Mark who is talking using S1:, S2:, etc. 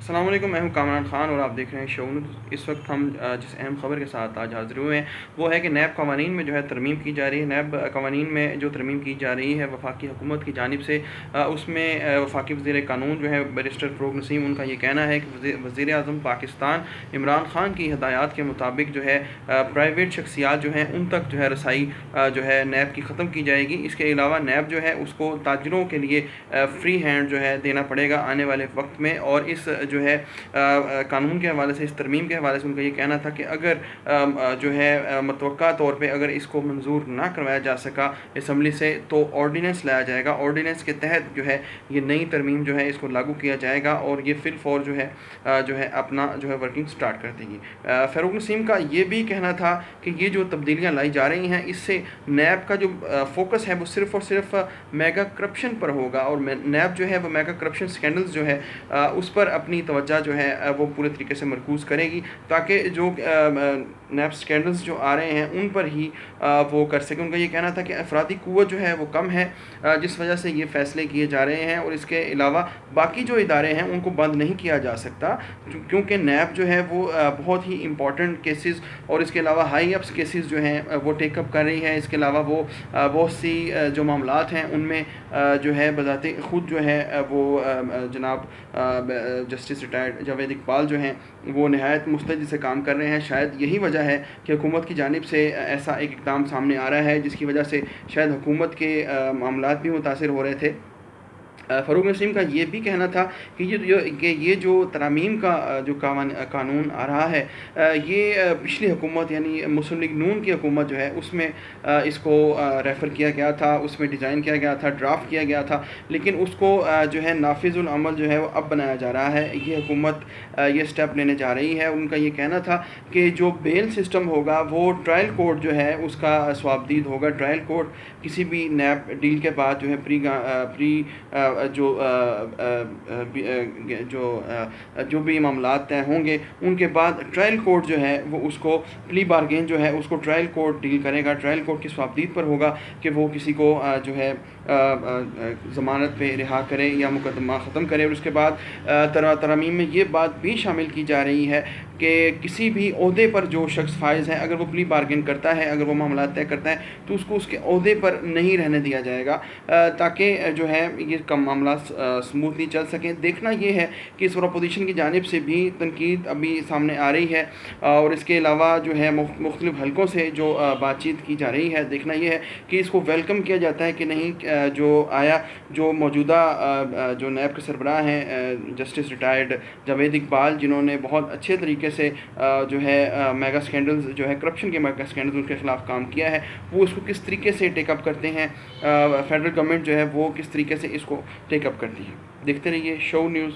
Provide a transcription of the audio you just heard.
S1: السلام علیکم، میں ہوں کامران خان اور آپ دیکھ رہے ہیں شو نیوز۔ اس وقت ہم جس اہم خبر کے ساتھ آج حاضر ہوئے ہیں وہ ہے کہ نیب قوانین میں جو ہے ترمیم کی جا رہی ہے۔ نیب قوانین میں جو ترمیم کی جا رہی ہے وفاقی حکومت کی جانب سے، اس میں وفاقی وزیر قانون جو ہے بیرسٹر فروغ نسیم، ان کا یہ کہنا ہے کہ وزیر اعظم پاکستان عمران خان کی ہدایات کے مطابق جو ہے پرائیویٹ شخصیات جو ہیں ان تک جو ہے رسائی جو ہے نیب کی ختم کی جائے گی۔ اس کے علاوہ نیب جو ہے اس کو تاجروں کے لیے فری ہینڈ جو ہے دینا پڑے گا آنے والے وقت میں، اور اس جو ہے قانون کے حوالے سے، اس ترمیم کے حوالے سے ان کا یہ کہنا تھا کہ اگر جو ہے متوقع طور پہ اگر اس کو منظور نہ کروایا جا سکا اسمبلی سے تو آرڈیننس لایا جائے گا۔ آرڈیننس کے تحت جو ہے یہ نئی ترمیم جو ہے اس کو لاگو کیا جائے گا اور یہ فی الفور جو ہے اپنا جو ہے ورکنگ سٹارٹ کر دے گی۔ فروغ نسیم کا یہ بھی کہنا تھا کہ یہ جو تبدیلیاں لائی جا رہی ہیں اس سے نیب کا جو فوکس ہے وہ صرف اور صرف میگا کرپشن پر ہوگا، اور نیب جو ہے وہ میگا کرپشن سکینڈلز جو ہے اس پر اپنی توجہ جو ہے وہ پورے طریقے سے مرکوز کرے گی، تاکہ جو نیب سکینڈلز جو آ رہے ہیں ان پر ہی وہ کر سکیں۔ ان کا یہ کہنا تھا کہ افرادی قوت جو ہے وہ کم ہے، جس وجہ سے یہ فیصلے کیے جا رہے ہیں، اور اس کے علاوہ باقی جو ادارے ہیں ان کو بند نہیں کیا جا سکتا، کیونکہ نیب جو ہے وہ بہت ہی امپورٹنٹ کیسز اور اس کے علاوہ ہائی اپس کیسز جو ہیں وہ ٹیک اپ کر رہی ہے۔ اس کے علاوہ وہ بہت سی جو معاملات ہیں ان میں جو ہے بذات خود جو ہے وہ جناب جسٹس ریٹائرڈ جاوید اقبال جو ہیں وہ نہایت مستعدی سے کام کر رہے ہیں۔ شاید یہی وجہ ہے کہ حکومت کی جانب سے ایسا ایک اقدام سامنے آ رہا ہے جس کی وجہ سے شاید حکومت کے معاملات بھی متاثر ہو رہے تھے۔ فروغ نسیم کا یہ بھی کہنا تھا کہ یہ جو ترامیم کا جو قانون آ رہا ہے، یہ پچھلی حکومت یعنی مسلم لیگ نون کی حکومت جو ہے اس میں اس کو ریفر کیا گیا تھا، اس میں ڈیزائن کیا گیا تھا، ڈرافٹ کیا گیا تھا، لیکن اس کو جو ہے نافذ العمل جو ہے وہ اب بنایا جا رہا ہے۔ یہ حکومت یہ اسٹیپ لینے جا رہی ہے۔ ان کا یہ کہنا تھا کہ جو بیل سسٹم ہوگا وہ ٹرائل کورٹ جو ہے اس کا ثوابدید ہوگا۔ ٹرائل کورٹ کسی بھی نیب ڈیل کے بعد جو ہے جو بھی معاملات طے ہوں گے ان کے بعد ٹرائل کورٹ جو ہے وہ اس کو پلی بارگین جو ہے اس کو ٹرائل کورٹ ڈیل کرے گا۔ ٹرائل کورٹ کی ثوابدید پر ہوگا کہ وہ کسی کو جو ہے ضمانت پہ رہا کرے یا مقدمہ ختم کرے۔ اور اس کے بعد ترامیم میں یہ بات بھی شامل کی جا رہی ہے کہ کسی بھی عہدے پر جو شخص فائز ہے، اگر وہ پلی بارگین کرتا ہے، اگر وہ معاملات طے کرتا ہے تو اس کو اس کے عہدے پر نہیں رہنے دیا جائے گا، تاکہ جو ہے یہ معاملات سموتھلی چل سکیں۔ دیکھنا یہ ہے کہ اس پر اپوزیشن کی جانب سے بھی تنقید ابھی سامنے آ رہی ہے، اور اس کے علاوہ جو ہے مختلف حلقوں سے جو بات چیت کی جا رہی ہے، دیکھنا یہ ہے کہ اس کو ویلکم کیا جاتا ہے کہ نہیں۔ جو موجودہ جو نیب کے سربراہ ہیں جسٹس ریٹائرڈ جاوید اقبال، جنہوں نے بہت اچھے طریقے سے جو ہے میگا سکینڈلز جو ہے کرپشن کے میگا سکینڈلز کے خلاف کام کیا ہے، وہ اس کو کس طریقے سے ٹیک اپ کرتے ہیں، فیڈرل گورنمنٹ جو ہے وہ کس طریقے سے اس کو ٹیک اپ کرتی ہے۔ دیکھتے رہیے شو نیوز۔